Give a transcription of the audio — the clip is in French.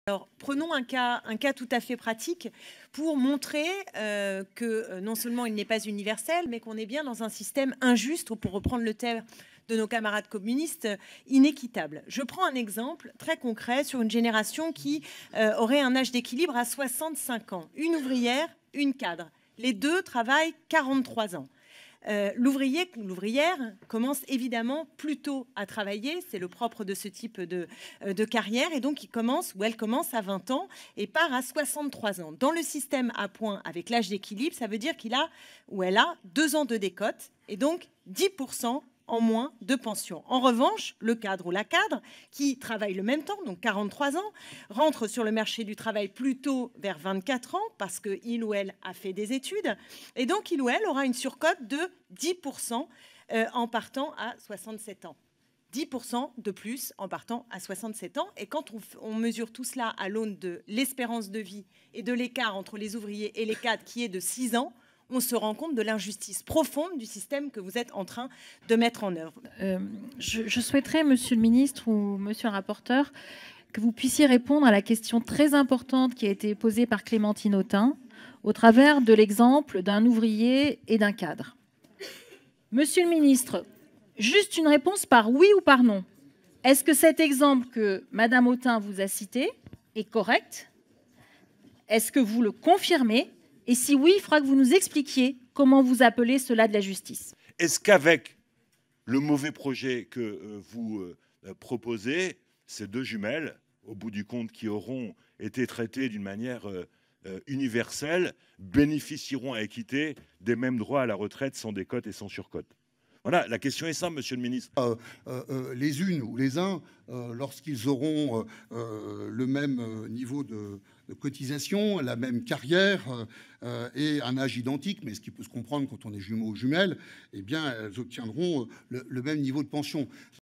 Alors, prenons un cas tout à fait pratique pour montrer que non seulement il n'est pas universel, mais qu'on est bien dans un système injuste, ou pour reprendre le terme de nos camarades communistes, inéquitable. Je prends un exemple très concret sur une génération qui aurait un âge d'équilibre à 65 ans. Une ouvrière, une cadre. Les deux travaillent 43 ans. L'ouvrier ou l'ouvrière commence évidemment plus tôt à travailler, c'est le propre de ce type de carrière, et donc il commence ou elle commence à 20 ans et part à 63 ans. Dans le système à points avec l'âge d'équilibre, ça veut dire qu'il a ou elle a 2 ans de décote et donc 10% en moins de pension. En revanche, le cadre ou la cadre qui travaille le même temps, donc 43 ans, rentre sur le marché du travail plutôt vers 24 ans parce qu'il ou elle a fait des études et donc il ou elle aura une surcote de 10% en partant à 67 ans. 10% de plus en partant à 67 ans. Et quand on mesure tout cela à l'aune de l'espérance de vie et de l'écart entre les ouvriers et les cadres qui est de 6 ans, on se rend compte de l'injustice profonde du système que vous êtes en train de mettre en œuvre. Je souhaiterais, monsieur le ministre ou monsieur le rapporteur, que vous puissiez répondre à la question très importante qui a été posée par Clémentine Autain au travers de l'exemple d'un ouvrier et d'un cadre. Monsieur le ministre, juste une réponse par oui ou par non. Est-ce que cet exemple que madame Autain vous a cité est correct? Est-ce que vous le confirmez? Et si oui, il faudra que vous nous expliquiez comment vous appelez cela de la justice. Est-ce qu'avec le mauvais projet que vous proposez, ces deux jumelles, au bout du compte, qui auront été traitées d'une manière universelle, bénéficieront à équité des mêmes droits à la retraite sans décote et sans surcote? Voilà, la question est simple, monsieur le ministre. Les unes ou les uns, lorsqu'ils auront le même niveau de cotisation, la même carrière et un âge identique, mais ce qui peut se comprendre quand on est jumeaux ou jumelles, eh bien, elles obtiendront le même niveau de pension.